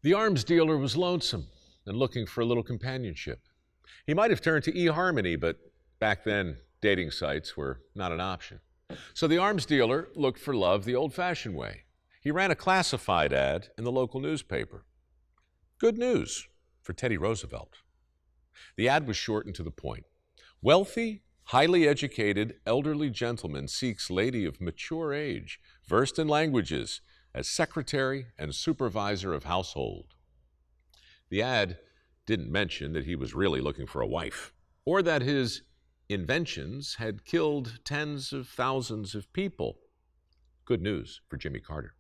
The arms dealer was lonesome and looking for a little companionship. He might have turned to eHarmony, but back then, dating sites were not an option. So the arms dealer looked for love the old-fashioned way. He ran a classified ad in the local newspaper. Good news for Teddy Roosevelt. The ad was short and to the point. Wealthy, highly educated, elderly gentleman seeks lady of mature age, versed in languages, as secretary and supervisor of household. The ad didn't mention that he was really looking for a wife, or that his inventions had killed tens of thousands of people. Good news for Jimmy Carter.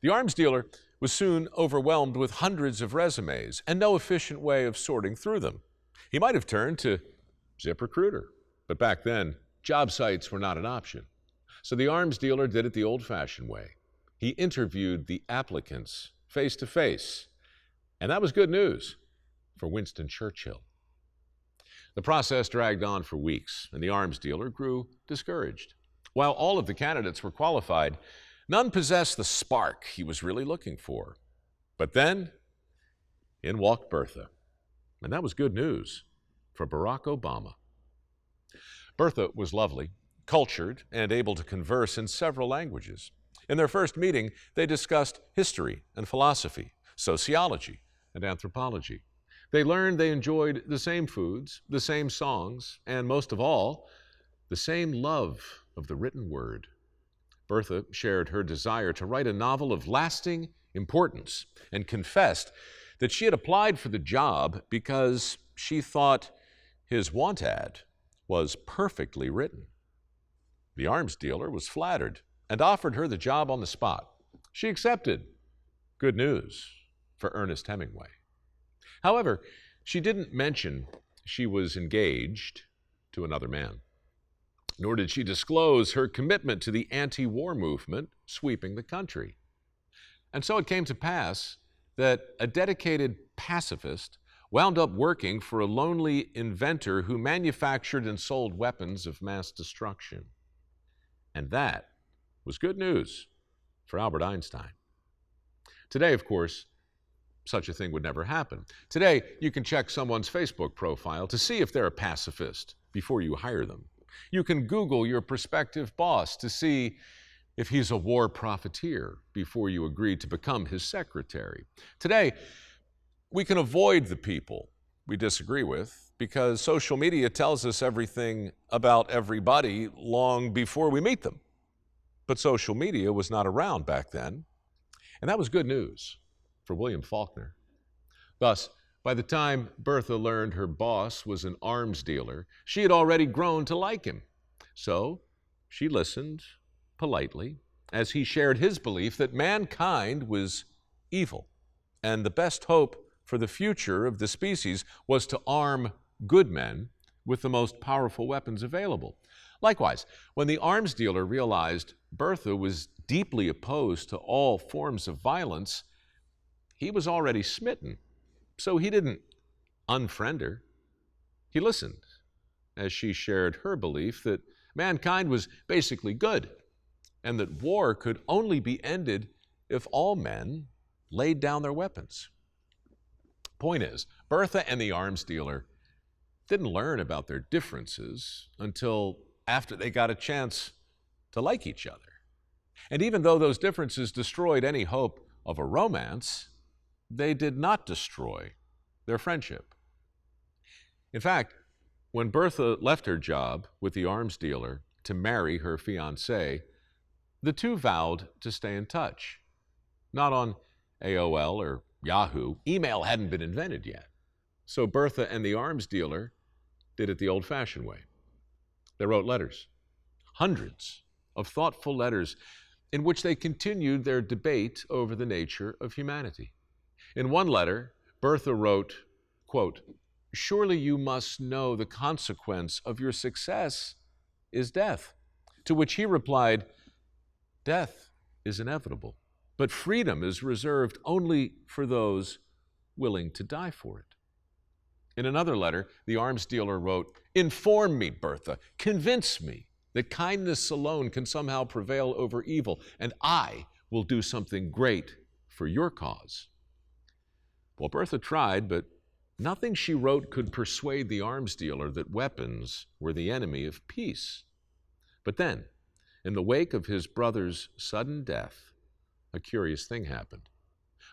The arms dealer was soon overwhelmed with hundreds of resumes and no efficient way of sorting through them. He might have turned to ZipRecruiter, but back then, job sites were not an option. So the arms dealer did it the old-fashioned way. He interviewed the applicants face to face, and that was good news for Winston Churchill. The process dragged on for weeks, and the arms dealer grew discouraged. While all of the candidates were qualified, none possessed the spark he was really looking for. But then, in walked Bertha, and that was good news for Barack Obama. Bertha was lovely, cultured, and able to converse in several languages. In their first meeting, they discussed history and philosophy, sociology and anthropology. They learned they enjoyed the same foods, the same songs, and most of all, the same love of the written word. Bertha shared her desire to write a novel of lasting importance and confessed that she had applied for the job because she thought his want ad was perfectly written. The arms dealer was flattered and offered her the job on the spot. She accepted. Good news for Ernest Hemingway. However, she didn't mention she was engaged to another man, nor did she disclose her commitment to the anti-war movement sweeping the country. And so it came to pass that a dedicated pacifist wound up working for a lonely inventor who manufactured and sold weapons of mass destruction. And that was good news for Albert Einstein. Today, of course, such a thing would never happen. Today, you can check someone's Facebook profile to see if they're a pacifist before you hire them. You can Google your prospective boss to see if he's a war profiteer before you agree to become his secretary. Today, we can avoid the people we disagree with because social media tells us everything about everybody long before we meet them. But social media was not around back then, and that was good news for William Faulkner. Thus, by the time Bertha learned her boss was an arms dealer, she had already grown to like him. So she listened politely as he shared his belief that mankind was evil, and the best hope for the future of the species was to arm good men with the most powerful weapons available. Likewise, when the arms dealer realized Bertha was deeply opposed to all forms of violence, he was already smitten. So he didn't unfriend her. He listened as she shared her belief that mankind was basically good and that war could only be ended if all men laid down their weapons. Point is, Bertha and the arms dealer didn't learn about their differences until after they got a chance to like each other. And even though those differences destroyed any hope of a romance, they did not destroy their friendship. In fact, when Bertha left her job with the arms dealer to marry her fiancé, the two vowed to stay in touch. Not on AOL or Yahoo. Email hadn't been invented yet. So Bertha and the arms dealer did it the old-fashioned way. They wrote letters, hundreds of thoughtful letters in which they continued their debate over the nature of humanity. In one letter, Bertha wrote, quote, "Surely you must know the consequence of your success is death." To which he replied, "Death is inevitable, but freedom is reserved only for those willing to die for it." In another letter, the arms dealer wrote, "Inform me, Bertha, convince me that kindness alone can somehow prevail over evil, and I will do something great for your cause." Well, Bertha tried, but nothing she wrote could persuade the arms dealer that weapons were the enemy of peace. But then, in the wake of his brother's sudden death, a curious thing happened.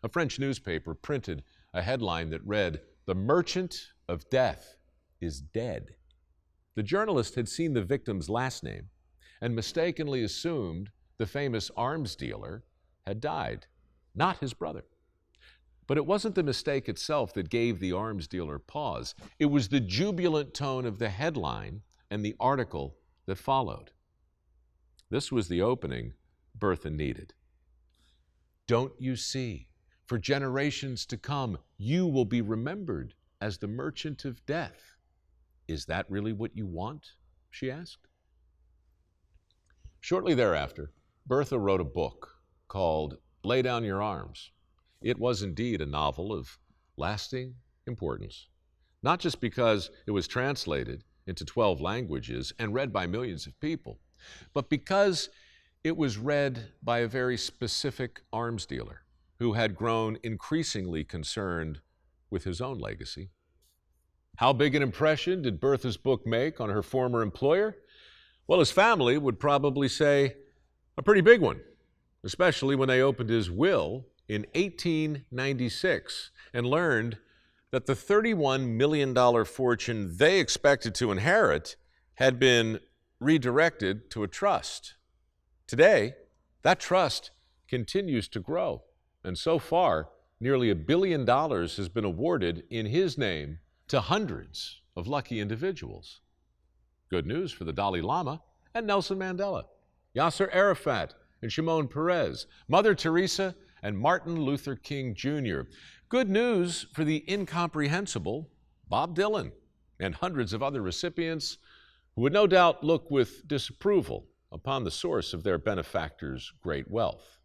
A French newspaper printed a headline that read, "The Merchant of Death is dead." The journalist had seen the victim's last name and mistakenly assumed the famous arms dealer had died, not his brother. But it wasn't the mistake itself that gave the arms dealer pause. It was the jubilant tone of the headline and the article that followed. This was the opening Bertha needed. "Don't you see? For generations to come, you will be remembered as the merchant of death. Is that really what you want?" she asked. Shortly thereafter, Bertha wrote a book called Lay Down Your Arms. It was indeed a novel of lasting importance, not just because it was translated into 12 languages and read by millions of people, but because it was read by a very specific arms dealer who had grown increasingly concerned with his own legacy. How big an impression did Bertha's book make on her former employer? Well, his family would probably say a pretty big one, especially when they opened his will in 1896 and learned that the $31 million fortune they expected to inherit had been redirected to a trust. Today, that trust continues to grow, and so far, nearly $1 billion has been awarded in his name to hundreds of lucky individuals. Good news for the Dalai Lama and Nelson Mandela, Yasser Arafat and Shimon Peres, Mother Teresa and Martin Luther King Jr. Good news for the incomprehensible Bob Dylan and hundreds of other recipients who would no doubt look with disapproval upon the source of their benefactor's great wealth.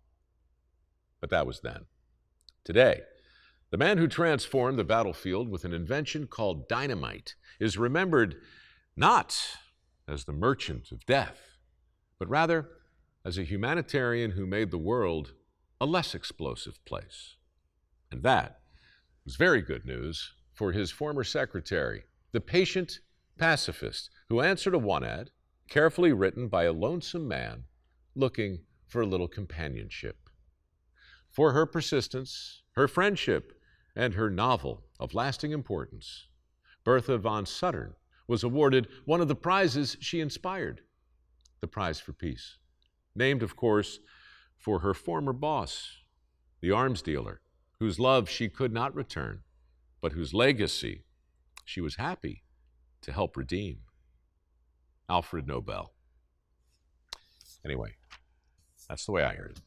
But that was then. Today, the man who transformed the battlefield with an invention called dynamite is remembered not as the merchant of death, but rather as a humanitarian who made the world a less explosive place. And that was very good news for his former secretary, the patient pacifist who answered a one-ad carefully written by a lonesome man looking for a little companionship. For her persistence, her friendship, and her novel of lasting importance, Bertha von Suttern was awarded one of the prizes she inspired, the Prize for Peace, named, of course, for her former boss, the arms dealer, whose love she could not return, but whose legacy she was happy to help redeem. Alfred Nobel. Anyway, that's the way I heard it.